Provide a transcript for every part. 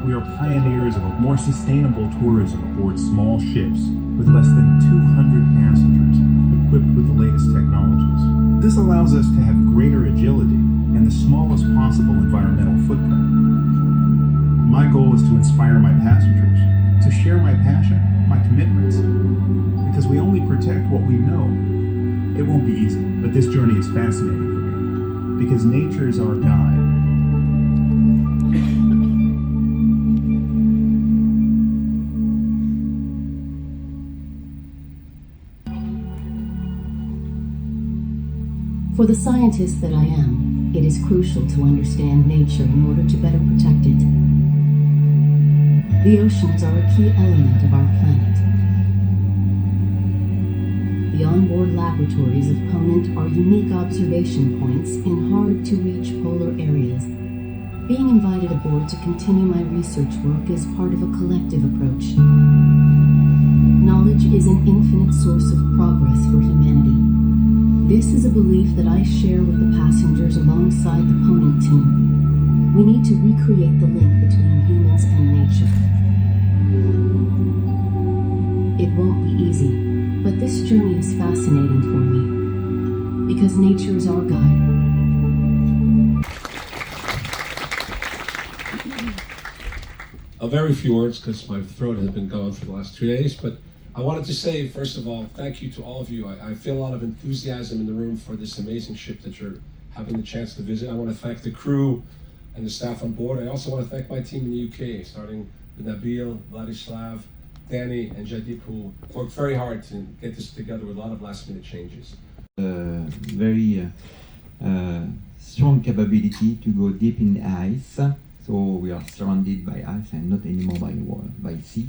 We are pioneers of a more sustainable tourism aboard small ships with less than 200 passengers equipped with the latest technologies. This allows us to have greater agility and the smallest possible environmental footprint. My goal is to inspire my passengers, to share my passion, my commitments, because we only protect what we know. It won't be easy, but this journey is fascinating for me, because nature is our guide. For the scientist that I am, it is crucial to understand nature in order to better protect it. The oceans are a key element of our planet. The onboard laboratories of Commandant are unique observation points in hard-to-reach polar areas. Being invited aboard to continue my research work is part of a collective approach. Knowledge is an infinite source of progress for humanity. This is a belief that I share with the passengers alongside the Commandant team. We need to recreate the link between humans and nature. It won't be easy, but this journey is fascinating for me, because nature is our guide. A very few words, because my throat has been going for the last 2 days, but I wanted to say, first of all, thank you to all of you. I feel a lot of enthusiasm in the room for this amazing ship that you're having the chance to visit. I want to thank the crew and the staff on board. I also want to thank my team in the UK, starting with Nabil, Vladislav, Danny, and Jadip, who worked very hard to get this together with a lot of last-minute changes. Very strong capability to go deep in the ice. So we are surrounded by ice and not anymore by sea.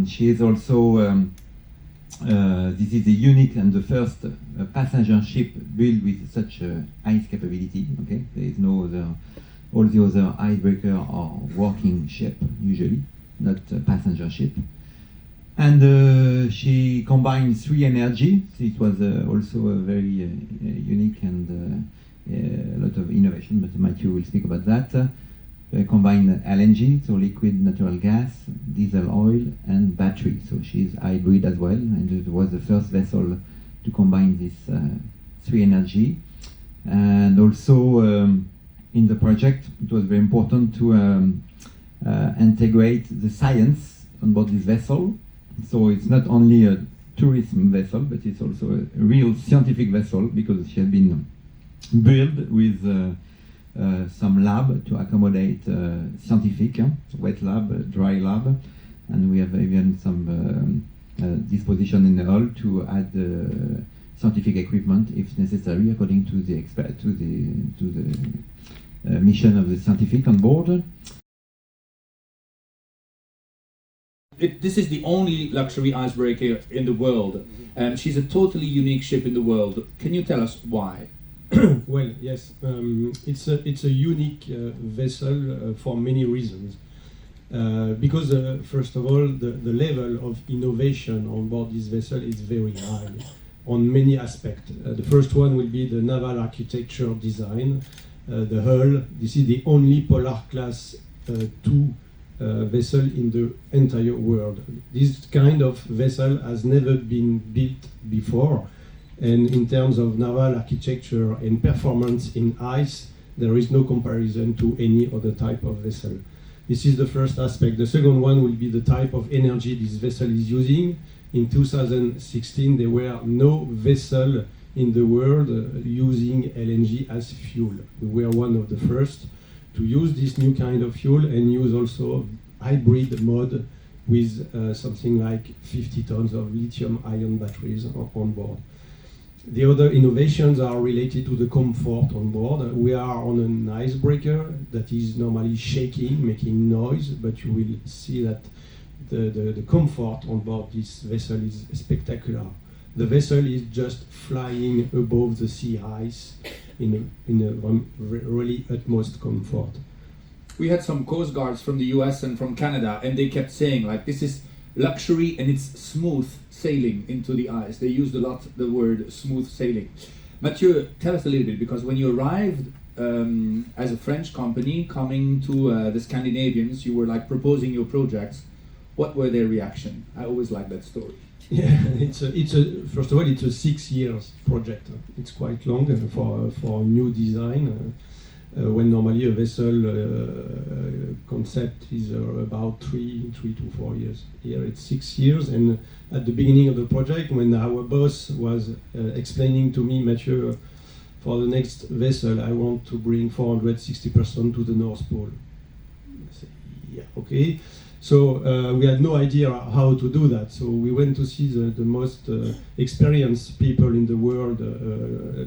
She is also, this is a unique and the first passenger ship built with such ice capability. Okay, there is no other, all the other icebreaker are working ship usually, not a passenger ship. And she combines 3 energy. So it was also a very unique and a lot of innovation, but Matthew will speak about that. Combine LNG, so liquid natural gas, diesel oil, and battery. So she's hybrid as well, and it was the first vessel to combine this 3 energy. And also in the project, it was very important to integrate the science on board this vessel. So it's not only a tourism vessel, but it's also a real scientific vessel, because she has been built with some lab to accommodate scientific, wet lab, dry lab, and we have even some disposition in the hull to add scientific equipment if necessary, according to the expert, to the mission of the scientific on board. This is the only luxury icebreaker in the world, and she's a totally unique ship in the world. Can you tell us why? Well, yes, it's a unique vessel for many reasons. Because first of all, the level of innovation on board this vessel is very high on many aspects. The first one will be the naval architecture design. The hull, this is the only Polar Class 2 vessel in the entire world. This kind of vessel has never been built before. And in terms of naval architecture and performance in ice, there is no comparison to any other type of vessel. This is the first aspect. The second one will be the type of energy this vessel is using. In 2016, there were no vessel in the world using LNG as fuel. We were one of the first to use this new kind of fuel and use also hybrid mode with something like 50 tons of lithium-ion batteries on board. The other innovations are related to the comfort on board. We are on an icebreaker that is normally shaking, making noise, but you will see that the comfort on board this vessel is spectacular. The vessel is just flying above the sea ice in a really utmost comfort. We had some coast guards from the US and from Canada, and they kept saying, like, this is luxury and it's smooth sailing into the ice. They used a lot the word smooth sailing. Mathieu, tell us a little bit, because when you arrived as a French company coming to the Scandinavians, you were like proposing your projects. What were their reaction? I always like that story. Yeah, first of all, it's a 6 years project. It's quite long for a new design. When normally a vessel concept is about 3 to 4 years. Here it's 6 years, and at the beginning of the project, when our boss was explaining to me, Mathieu, for the next vessel, I want to bring 460 persons to the North Pole. I said, yeah, okay. So we had no idea how to do that. So we went to see the most experienced people in the world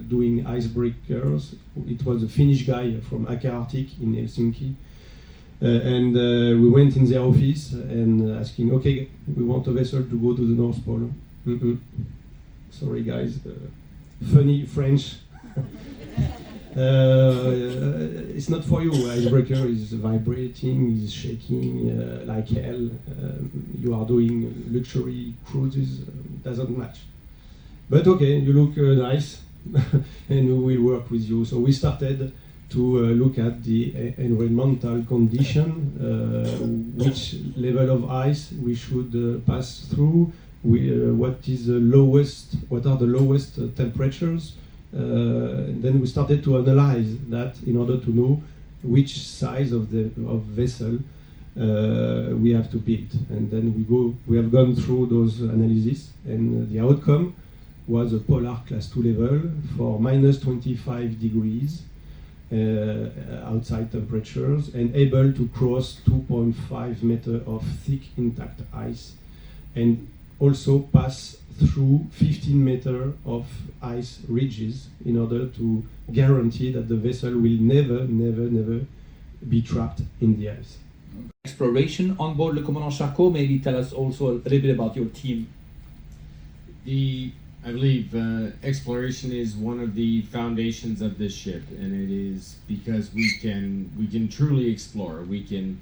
doing icebreakers. It was a Finnish guy from Aker Arctic in Helsinki. And we went in their office and asking, okay, we want a vessel to go to the North Pole. Sorry guys, funny French. It's not for you. Icebreaker is vibrating, is shaking like hell. You are doing luxury cruises, doesn't match. But okay, you look nice, and we will work with you. So we started to look at the environmental condition, which level of ice we should pass through, what are the lowest temperatures. Then we started to analyze that in order to know which size of vessel we have to build, and then we have gone through those analyses, and the outcome was a polar class 2 level for -25 degrees outside temperatures, and able to cross 2.5 meters of thick intact ice, and also pass through 15 meters of ice ridges in order to guarantee that the vessel will never be trapped in the ice. Exploration on board Le Commandant Charcot. Maybe tell us also a little bit about your team. I believe exploration is one of the foundations of this ship, and it is because we can truly explore. We can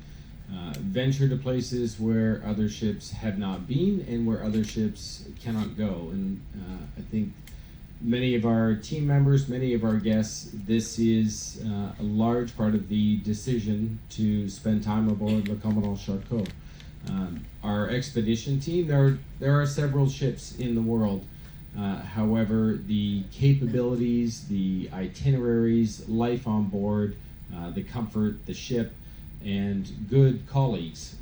venture to places where other ships have not been and where other ships cannot go. And I think many of our team members, many of our guests, this is a large part of the decision to spend time aboard Le Commandant Charcot. Our expedition team, there are several ships in the world. However, the capabilities, the itineraries, life on board, the comfort, the ship, and good colleagues.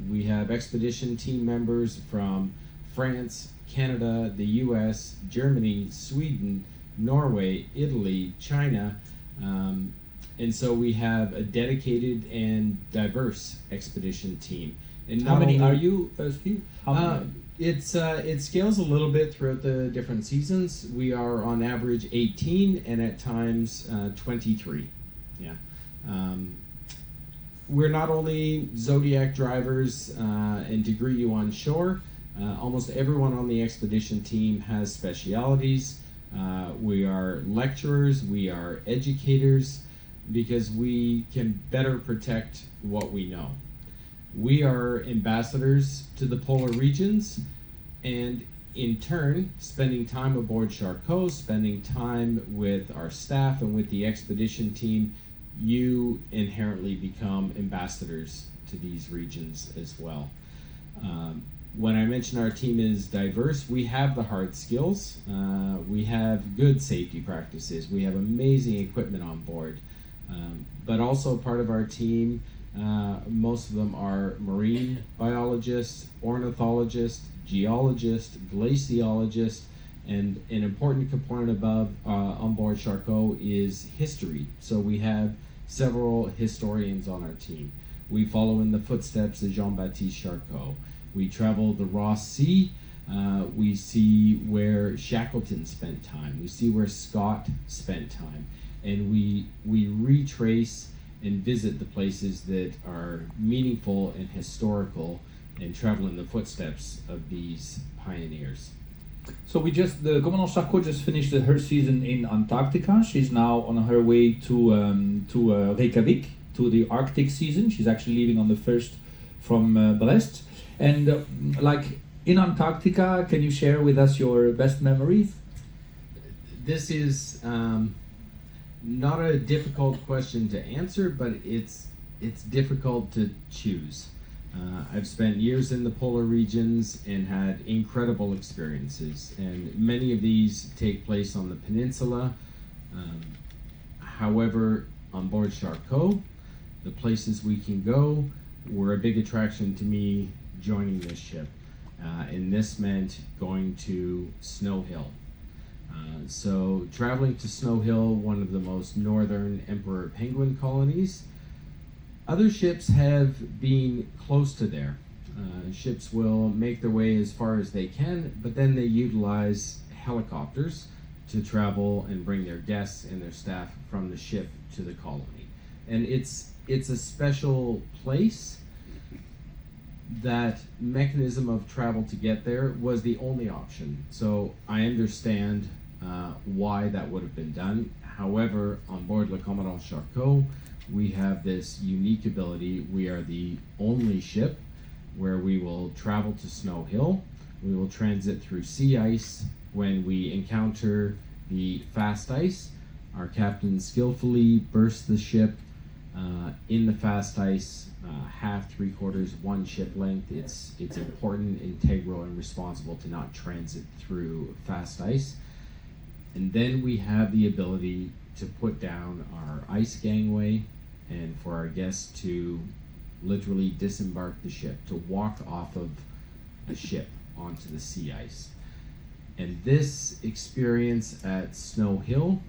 We have expedition team members from France, Canada, the US, Germany, Sweden, Norway, Italy, China, and so we have a dedicated and diverse expedition team. And how many are you, Steve? It scales a little bit throughout the different seasons. We are on average 18 and at times 23. Yeah. We're not only Zodiac drivers and degree you on shore. Almost everyone on the expedition team has specialities. We are lecturers, we are educators, because we can better protect what we know. We are ambassadors to the polar regions, and in turn, spending time aboard Charcot, spending time with our staff and with the expedition team, you inherently become ambassadors to these regions as well. When I mention our team is diverse, we have the hard skills, we have good safety practices, we have amazing equipment on board, but also part of our team, most of them are marine biologists, ornithologists, geologists, glaciologists, and an important component above on board Charcot is history. So we have several historians on our team. We follow in the footsteps of Jean-Baptiste Charcot. We travel the Ross Sea. We see where Shackleton spent time. We see where Scott spent time. And we retrace and visit the places that are meaningful and historical and travel in the footsteps of these pioneers. So the Commandant Charcot just finished her season in Antarctica. She's now on her way to Reykjavik, to the Arctic season. She's actually leaving on the 1st from Brest. And like in Antarctica, can you share with us your best memories? This is not a difficult question to answer, but it's difficult to choose. I've spent years in the polar regions and had incredible experiences, and many of these take place on the peninsula. However, on board Charcot, the places we can go were a big attraction to me joining this ship. And this meant going to Snow Hill. So traveling to Snow Hill, one of the most northern emperor penguin colonies. Other ships have been close to there. Ships will make their way as far as they can, but then they utilize helicopters to travel and bring their guests and their staff from the ship to the colony. And it's a special place. That mechanism of travel to get there was the only option. So I understand why that would have been done. However, on board Le Commandant Charcot, we have this unique ability. We are the only ship where we will travel to Snow Hill. We will transit through sea ice. When we encounter the fast ice, our captain skillfully bursts the ship in the fast ice, half, 3/4, 1 ship length. It's important, integral, and responsible to not transit through fast ice. And then we have the ability to put down our ice gangway and for our guests to literally disembark the ship, to walk off of a ship onto the sea ice. And this experience at Snow Hill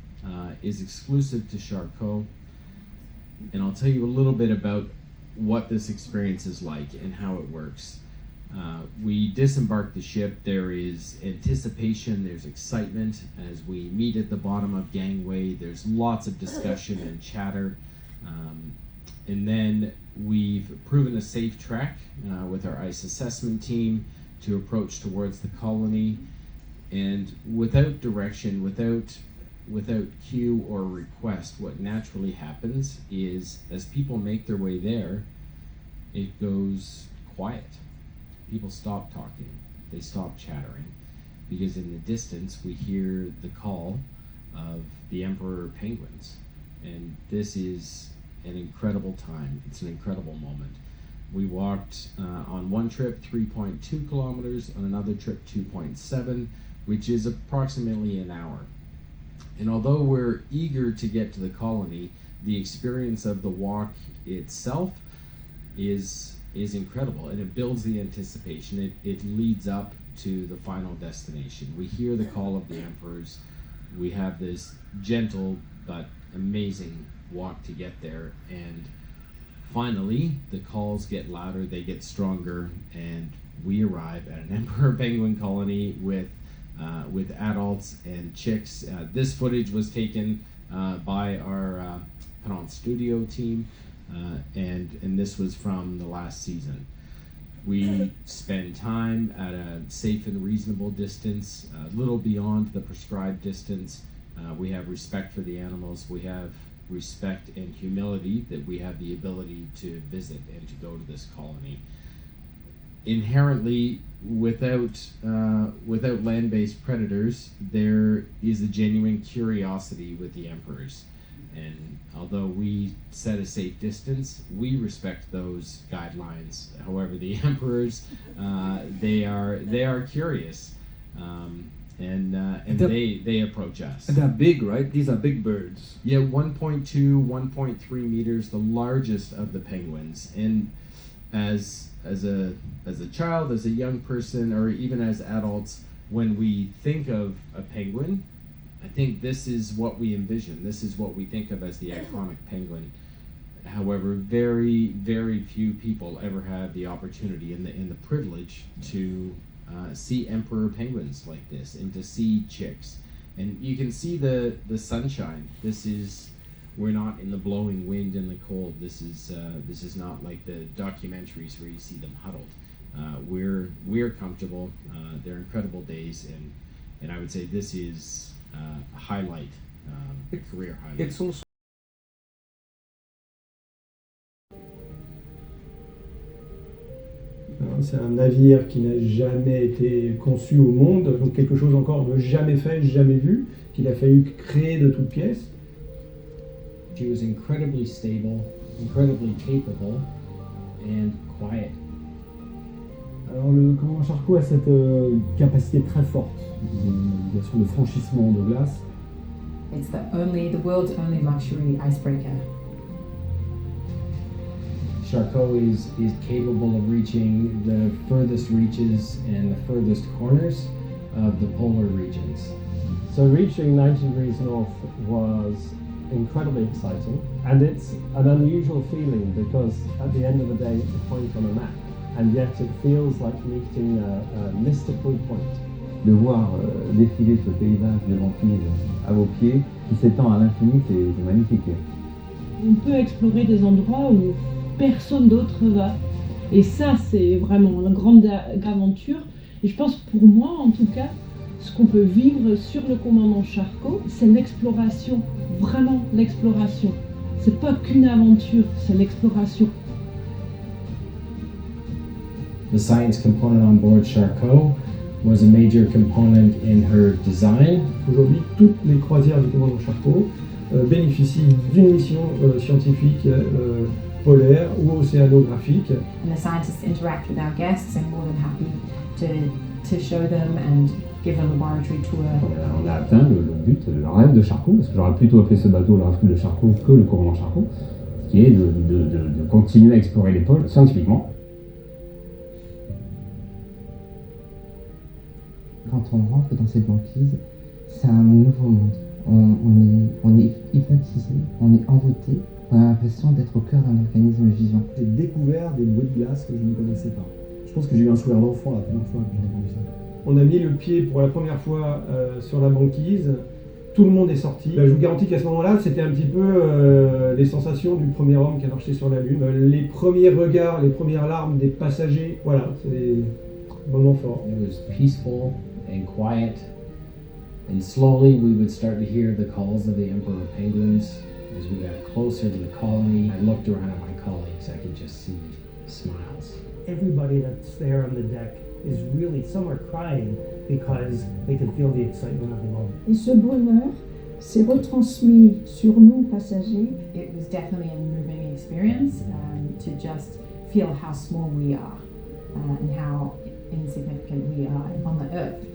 is exclusive to Charcot. And I'll tell you a little bit about what this experience is like and how it works. We disembark the ship. There is anticipation, there's excitement as we meet at the bottom of gangway. There's lots of discussion and chatter. And then we've proven a safe track with our ice assessment team to approach towards the colony. And without direction, without cue or request, what naturally happens is as people make their way there, it goes quiet. People stop talking, they stop chattering, because in the distance we hear the call of the emperor penguins. And this is an incredible time. It's an incredible moment. We walked on one trip 3.2 kilometers, on another trip 2.7, which is approximately an hour. And although we're eager to get to the colony, the experience of the walk itself is incredible, and it builds the anticipation. It leads up to the final destination. We hear the call of the emperors. We have this gentle but amazing walk to get there, and finally the calls get louder, they get stronger, and we arrive at an emperor penguin colony with adults and chicks. This footage was taken by our Penant studio team, and this was from the last season. We spend time at a safe and reasonable distance, a little beyond the prescribed distance. We have respect for the animals. We have respect and humility that we have the ability to visit and to go to this colony. Inherently, without land-based predators, there is a genuine curiosity with the emperors. And although we set a safe distance, we respect those guidelines. However, the emperors, they are curious, and they approach us. And they're big, right? These are big birds. Yeah, 1.2, 1.3 meters, the largest of the penguins. And as a child, as a young person, or even as adults, when we think of a penguin, I think this is what we envision. This is what we think of as the iconic penguin. However, very, very few people ever have the opportunity and the privilege to see emperor penguins like this and to see chicks. And you can see the sunshine. We're not in the blowing wind and the cold. This is not like the documentaries where you see them huddled. We're comfortable. They're incredible days, and I would say this is a highlight, a career highlight. It's also C'est un navire qui n'a jamais été conçu au monde, donc quelque chose encore de jamais fait, jamais vu, qu'il a fallu créer de toutes pièces. She was incredibly stable, incredibly capable, and quiet. Alors le commandant Charcot a cette capacité très forte bien sûr de franchissement de glace. It's the world's only luxury icebreaker. Charcot is capable of reaching the furthest reaches and the furthest corners of the polar regions. So reaching 90 degrees north was incredibly exciting, and it's an unusual feeling because at the end of the day it's a point on a map, and yet it feels like meeting a mystical point. De voir défiler ce paysage de banquise à vos pieds qui s'étend à l'infini, c'est magnifique. On peut explorer des endroits où personne d'autre va. Et ça, c'est vraiment une grande aventure. Et je pense pour moi, en tout cas, ce qu'on peut vivre sur le commandant Charcot, c'est l'exploration, vraiment l'exploration. C'est pas qu'une aventure, c'est l'exploration. The science component on board Charcot was a major component in her design. Aujourd'hui, toutes les croisières du commandant Charcot bénéficient d'une mission scientifique polaire ou océanographique. And the scientists interact with our guests and more than happy to show them and give a laboratory tour. On a atteint le but, le rêve de Charcot, parce que j'aurais plutôt appelé ce bateau le rêve de Charcot que le commandant Charcot, qui est de continuer à explorer les pôles scientifiquement. Quand on rentre dans cette banquise, c'est un nouveau monde. On est hypnotisé, on est envoûté, on a l'impression d'être au cœur d'un organisme vivant. J'ai découvert des bruits de glace que je ne connaissais pas. Je pense que j'ai eu un sourire d'enfant la première fois que j'ai entendu ça. On a mis le pied pour la première fois sur la banquise, tout le monde est sorti. Je vous garantis qu'à ce moment-là, c'était un petit peu les sensations du premier homme qui a marché sur la Lune. Les premiers regards, les premières larmes des passagers, voilà, c'est des moments forts. It was peaceful and quiet, and slowly we would start to hear the calls of the emperor penguins. As we got closer to the colony, I looked around at my colleagues, I could just see smiles. Everybody that's there on the deck is really, some are crying because they can feel the excitement of the moment. Et ce bonheur s'est retransmis sur nous, passagers. It was definitely a moving experience to just feel how small we are and how insignificant we are on the earth.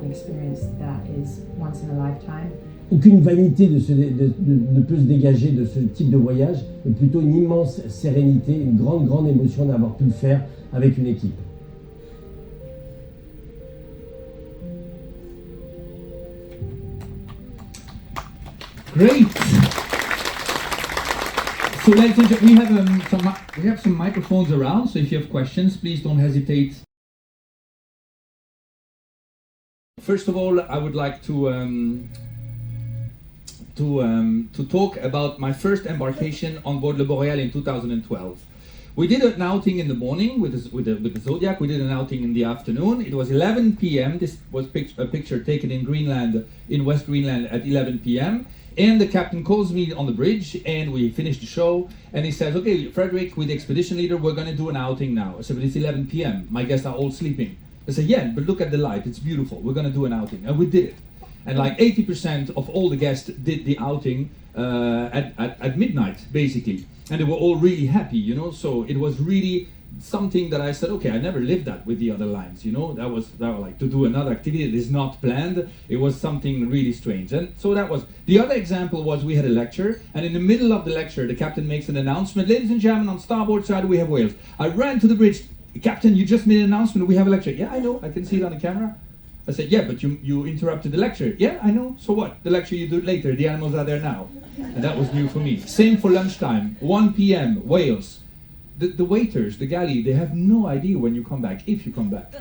An experience that is once in a lifetime. Aucune vanité ne peut se dégager de ce type de voyage, mais plutôt une immense sérénité, une grande émotion d'avoir pu le faire avec une équipe. Great. So, ladies and gentlemen, we have some microphones around. So, if you have questions, please don't hesitate. First of all, I would like to talk about my first embarkation on board Le Boreal in 2012. We did an outing in the morning with the Zodiac. We did an outing in the afternoon. It was 11 p.m. This was a picture taken in Greenland, in West Greenland at 11 p.m. And the captain calls me on the bridge, and we finished the show. And he says, "Okay, Frederick, with the expedition leader, we're going to do an outing now." I said, "But it's 11 p.m. My guests are all sleeping." I said, "Yeah, but look at the light. It's beautiful. We're going to do an outing." And we did it. And like 80% of all the guests did the outing at midnight, basically. And they were all really happy, you know. So it was really something that I said, okay, I never lived that with the other lines, you know. That was like to do another activity that is not planned. It was something really strange. And so that was, the other example was we had a lecture, and in the middle of the lecture, the captain makes an announcement, "Ladies and gentlemen, on starboard side, we have whales." I ran to the bridge. "Captain, you just made an announcement, we have a lecture." "Yeah, I know, I can see it on the camera." I said, "Yeah, but you interrupted the lecture." "Yeah, I know, so what? The lecture you do it later, the animals are there now." And that was new for me. Same for lunchtime, 1 p.m., Wales. The waiters, the galley, they have no idea when you come back, if you come back.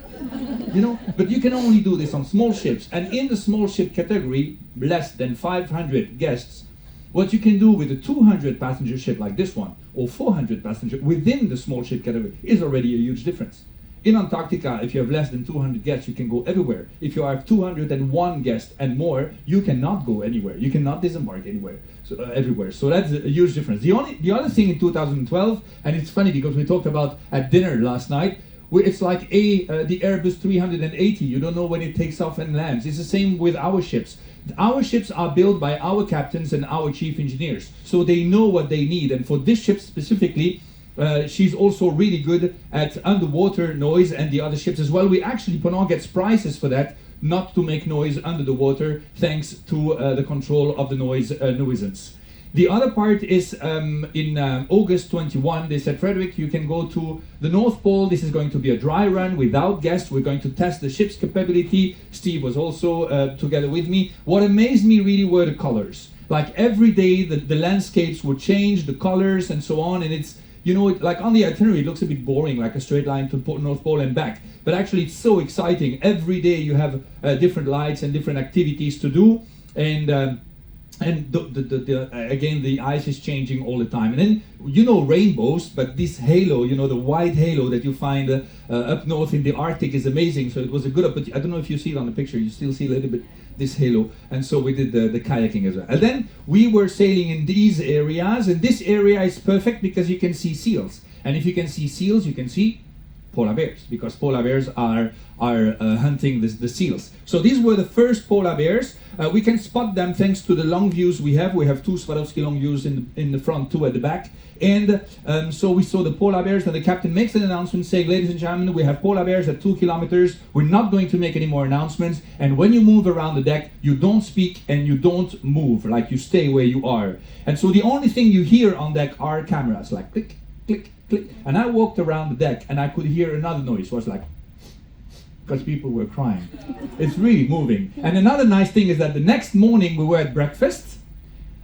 You know, but you can only do this on small ships. And in the small ship category, less than 500 guests, what you can do with a 200 passenger ship like this one, or 400 passenger within the small ship category, is already a huge difference. In Antarctica, if you have less than 200 guests, you can go everywhere. If you have 201 guests and more, you cannot go anywhere. You cannot disembark anywhere, everywhere. So that's a huge difference. The other thing in 2012, and it's funny because we talked about at dinner last night, It's like the Airbus 380. You don't know when it takes off and lands. It's the same with our ships. Our ships are built by our captains and our chief engineers, so they know what they need. And for this ship specifically, she's also really good at underwater noise, and the other ships as well. We actually, Ponant gets prizes for that, not to make noise under the water, thanks to the control of the nuisance. The other part is in August 21, they said, Frederick, you can go to the North Pole. This is going to be a dry run without guests. We're going to test the ship's capability. Steve was also together with me. What amazed me really were the colors. Like every day, the landscapes would change, the colors and so on. And it's, you know, like on the itinerary, it looks a bit boring, like a straight line to North Pole and back. But actually, it's so exciting. Every day you have different lights and different activities to do. And again, the ice is changing all the time. And then, you know, rainbows, but this halo, you know, the white halo that you find up north in the Arctic is amazing. So it was a good opportunity. I don't know if you see it on the picture. You still see a little bit this halo. And so we did the kayaking as well. And then we were sailing in these areas. And this area is perfect because you can see seals. And if you can see seals, you can see polar bears, because polar bears are hunting the seals. So these were the first polar bears. We can spot them thanks to the long views we have. We have two Swarovski long views in the front, two at the back. And so we saw the polar bears, and the captain makes an announcement saying, ladies and gentlemen, we have polar bears at 2 kilometers. We're not going to make any more announcements. And when you move around the deck, you don't speak and you don't move, like you stay where you are. And so the only thing you hear on deck are cameras, like click, click, click. And I walked around the deck and I could hear another noise. It was like, because people were crying. It's really moving. And another nice thing is that the next morning we were at breakfast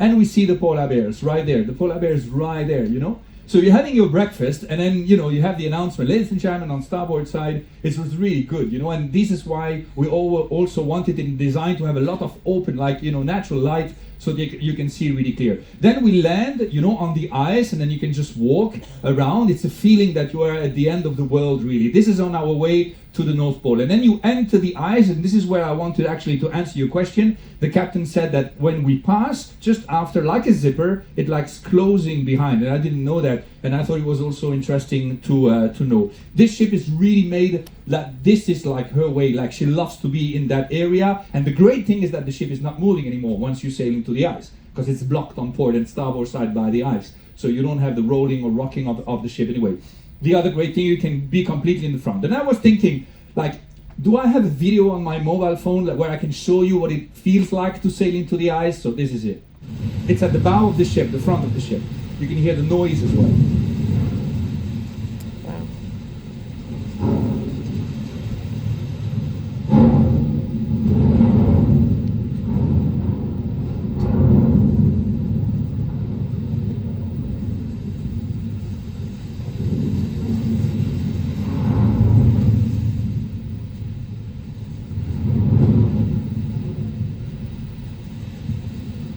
and we see the polar bears right there. The polar bears right there, you know. So you're having your breakfast and then, you know, you have the announcement, ladies and gentlemen, on starboard side. It was really good, you know, and this is why we also wanted in design to have a lot of open, like, you know, natural light, so that you can see really clear. Then we land, you know, on the ice, and then you can just walk around. It's a feeling that you are at the end of the world, really. This is on our way to the North Pole. And then you enter the ice, and this is where I wanted actually to answer your question. The captain said that when we pass, just after, like a zipper, it likes closing behind. And I didn't know that, and I thought it was also interesting to know. This ship is really made that this is like her way, like she loves to be in that area. And the great thing is that the ship is not moving anymore once you sail into the ice, because it's blocked on port and starboard side by the ice. So you don't have the rolling or rocking of the ship anyway. The other great thing, you can be completely in the front. And I was thinking, like, do I have a video on my mobile phone where I can show you what it feels like to sail into the ice? So this is it. It's at the bow of the ship, the front of the ship. You can hear the noise as well.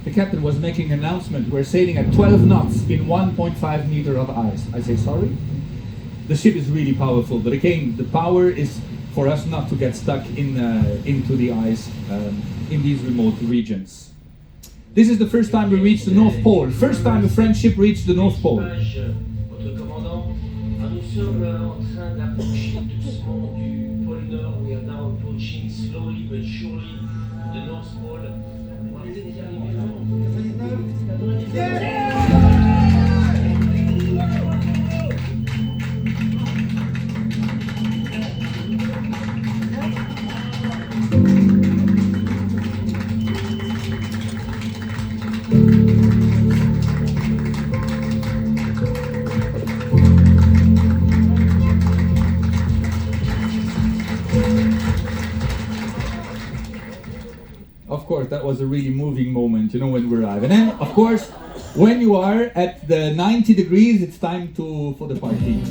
The captain was making an announcement. We're sailing at 12 knots in 1.5 meter of ice. I say, sorry? The ship is really powerful, but again, the power is for us not to get stuck into the ice in these remote regions. This is the first time we reached the North Pole. First time a French ship reached the North Pole. Votre commandant, nous sommes en train d'approcher doucement du pôle Nord. We are now approaching slowly but surely the North Pole. On était déjà arrivés là. Of course, that was a really moving moment, you know, when we arrive. And then, of course, when you are at the 90 degrees, it's time for the party.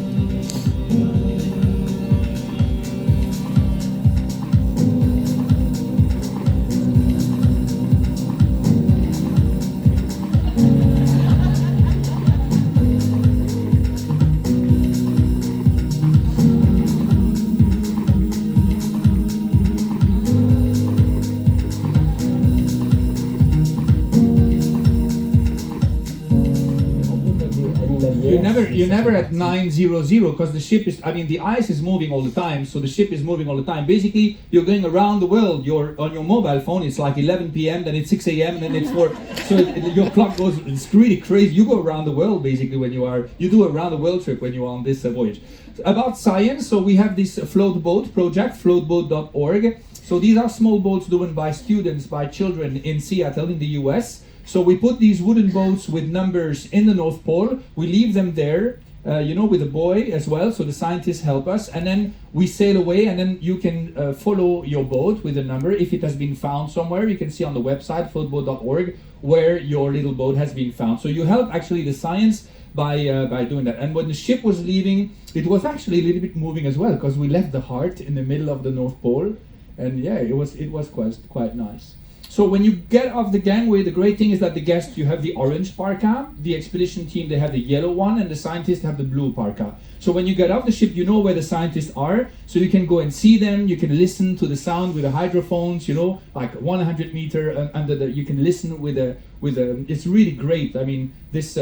you're never at 900 because the ship is, I mean, the ice is moving all the time, so the ship is moving all the time. Basically, you're going around the world. You're on your mobile phone. It's like 11 p.m., then it's 6 a.m., and then it's 4. So your clock goes. It's really crazy. You go around the world basically when you do a round the world trip when you are on this voyage. About science, so we have this float boat project, floatboat.org. So these are small boats driven by students, by children in Seattle, in the US. So we put these wooden boats with numbers in the North Pole. We leave them there, with a buoy as well. So the scientists help us. And then we sail away, and then you can follow your boat with a number. If it has been found somewhere, you can see on the website, floatboat.org, where your little boat has been found. So you help actually the science by doing that. And when the ship was leaving, it was actually a little bit moving as well, because we left the heart in the middle of the North Pole. And yeah, it was quite nice. So when you get off the gangway, the great thing is that the guests, you have the orange parka, the expedition team, they have the yellow one, and the scientists have the blue parka. So when you get off the ship, you know where the scientists are, so you can go and see them, you can listen to the sound with the hydrophones, like 100 meter under you can listen with a, it's really great. I mean, this,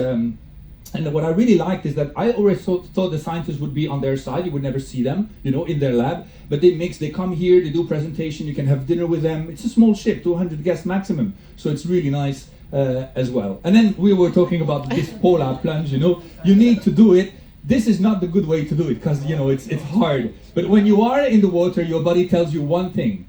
and what I really liked is that I always thought the scientists would be on their side. You would never see them, in their lab. But they come here, they do presentation, you can have dinner with them. It's a small ship, 200 guests maximum. So it's really nice as well. And then we were talking about this polar plunge, you need to do it. This is not the good way to do it because, it's hard. But when you are in the water, your body tells you one thing.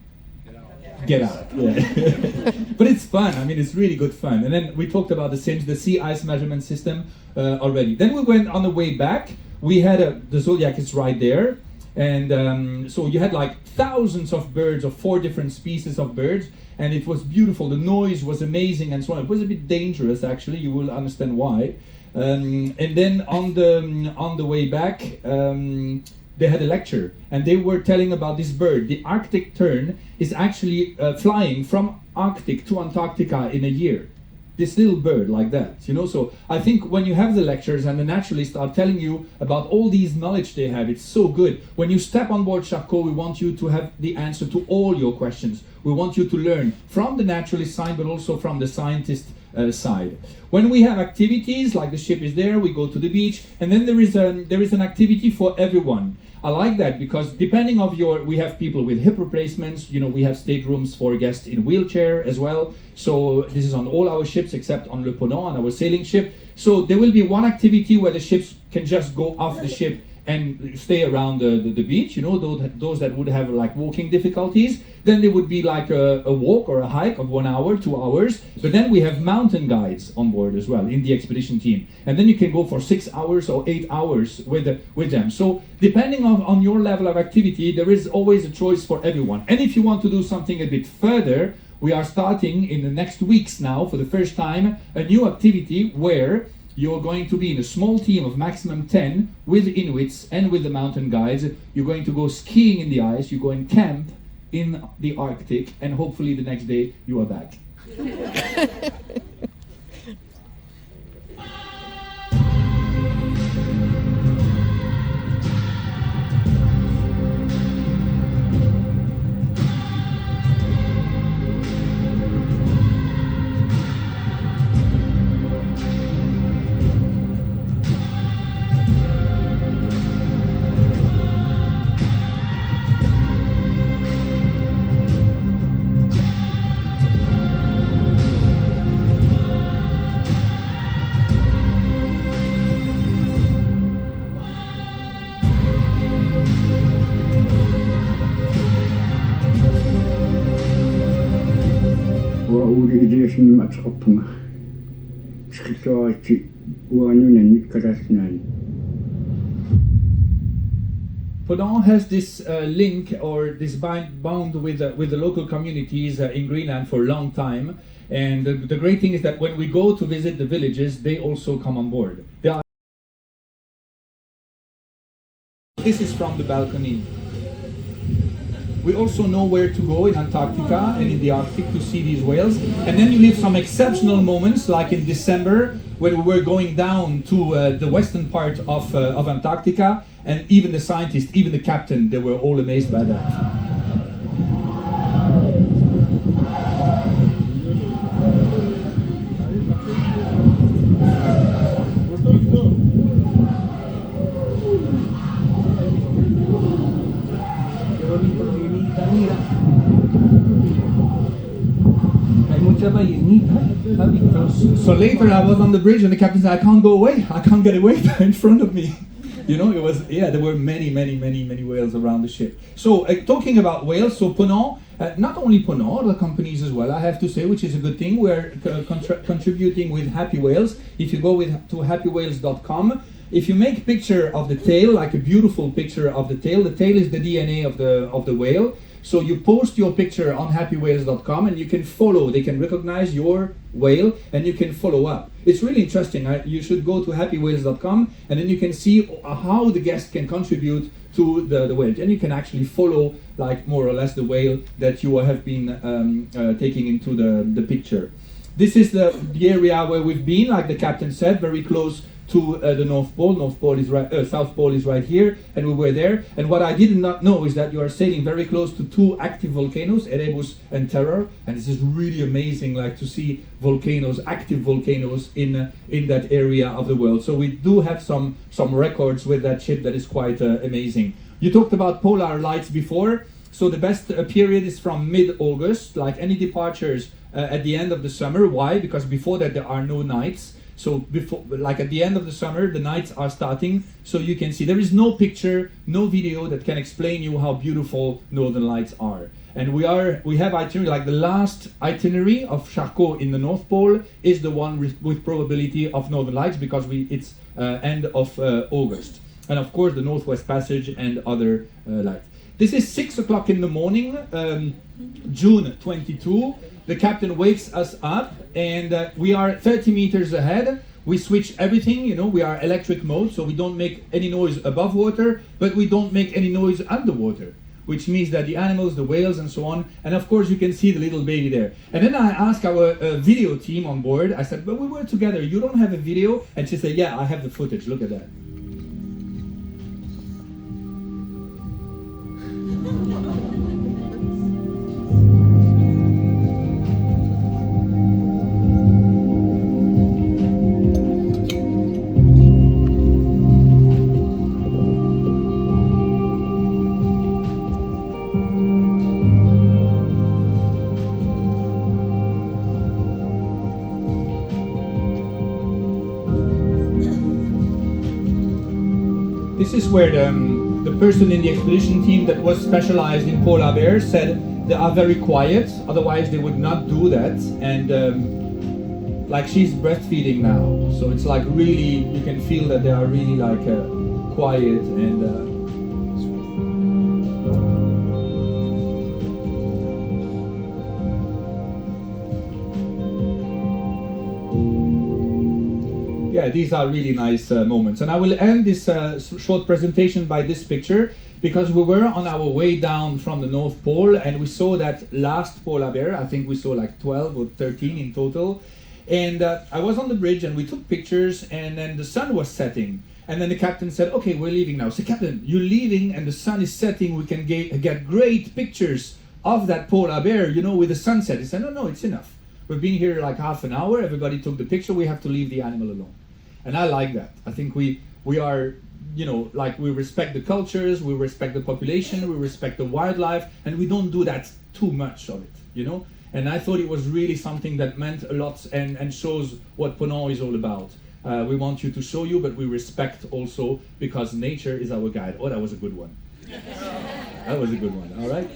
Get out. Yeah. But it's fun. I mean, it's really good fun. And then we talked about the SIMS, the sea ice measurement system already. Then we went on the way back. We had the Zodiac is right there. And so you had like thousands of birds of 4 different species of birds. And it was beautiful. The noise was amazing and so on. It was a bit dangerous, actually. You will understand why. And then on the way back, they had a lecture, and they were telling about this bird. The Arctic tern is actually flying from Arctic to Antarctica in a year. This little bird like that, So I think when you have the lectures and the naturalists are telling you about all these knowledge they have, it's so good. When you step on board Charcot, we want you to have the answer to all your questions. We want you to learn from the naturalist side, but also from the scientist side. When we have activities, like the ship is there, we go to the beach, and then there is an activity for everyone. I like that because depending of we have people with hip replacements, we have staterooms for guests in wheelchair as well. So this is on all our ships except on Le Ponant, on our sailing ship. So there will be one activity where the ships can just go off the ship and stay around the beach, those that would have like walking difficulties. Then there would be like a walk or a hike of 1 hour, 2 hours. But then we have mountain guides on board as well in the expedition team. And then you can go for 6 hours or 8 hours with them. So depending on your level of activity, there is always a choice for everyone. And if you want to do something a bit further, we are starting in the next weeks now, for the first time, a new activity where you're going to be in a small team of maximum 10 with Inuits and with the mountain guides. You're going to go skiing in the ice, you go and camp in the Arctic, and hopefully the next day you are back. Ponant has this link or this bound with the local communities in Greenland for a long time, and the great thing is that when we go to visit the villages, they also come on board. This is from the balcony. We also know where to go in Antarctica and in the Arctic to see these whales. And then you live some exceptional moments, like in December, when we were going down to the western part of Antarctica, and even the scientists, even the captain, they were all amazed by that. So later I was on the bridge and the captain said, I can't go away. I can't get away in front of me. You know, it was, yeah, there were many whales around the ship. So talking about whales, so Ponant, not only Ponant, other companies as well, I have to say, which is a good thing. We're contributing with Happy Whales. If you go to happywhales.com, if you make a picture of the tail, like a beautiful picture of the tail is the DNA of the whale. So you post your picture on happywhales.com and you can follow, they can recognize your whale and you can follow up. It's really interesting. You should go to happywhales.com and then you can see how the guest can contribute to the whale. And you can actually follow, like, more or less the whale that you have been taking into the picture. This is the area where we've been, like the captain said, very close to the North Pole. North Pole is right, South Pole is right here, and we were there. And what I did not know is that you are sailing very close to two active volcanoes, Erebus and Terror, and this is really amazing, like to see volcanoes, active volcanoes in that area of the world. So we do have some records with that ship that is quite amazing. You talked about polar lights before, so the best period is from mid-August, like any departures at the end of the summer. Why? Because before that there are no nights. So before, like at the end of the summer, the nights are starting, so you can see there is no picture, no video that can explain you how beautiful Northern Lights are. And we have itinerary, like the last itinerary of Charcot in the North Pole is the one with probability of Northern Lights, because it's end of August. And of course the Northwest Passage and other lights. This is 6 o'clock in the morning, June 22. The captain wakes us up and we are 30 meters ahead. We switch everything, you know, we are electric mode, so we don't make any noise above water, but we don't make any noise underwater, which means that the animals, the whales and so on, and of course you can see the little baby there. And then I asked our video team on board, I said, but we were together, you don't have a video? And she said, yeah, I have the footage, look at that. This is where the person in the expedition team that was specialized in polar bears said they are very quiet, otherwise they would not do that. And like she's breastfeeding now, so it's like really, you can feel that they are really like quiet and yeah, these are really nice moments. And I will end this short presentation by this picture, because we were on our way down from the North Pole and we saw that last polar bear. I think we saw like 12 or 13 in total. And I was on the bridge and we took pictures, and then the sun was setting. And then the captain said, okay, we're leaving now. So captain, you're leaving and the sun is setting. We can get great pictures of that polar bear, you know, with the sunset. He said, no, it's enough. We've been here like half an hour. Everybody took the picture. We have to leave the animal alone. And I like that. I think we are, you know, like we respect the cultures, we respect the population, we respect the wildlife, and we don't do that too much of it, you know. And I thought it was really something that meant a lot and shows what Ponant is all about. We want you to show you, but we respect also, because nature is our guide. Oh, that was a good one. That was a good one, all right?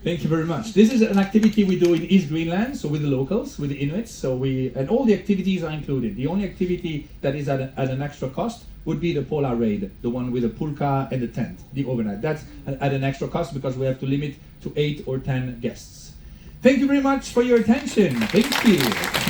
Thank you very much. This is an activity we do in East Greenland, so with the locals, with the Inuits. So and all the activities are included. The only activity that is at an extra cost would be the polar raid, the one with the pulka and the tent, the overnight. That's at an extra cost because we have to limit to 8 or 10 guests. Thank you very much for your attention. Thank you.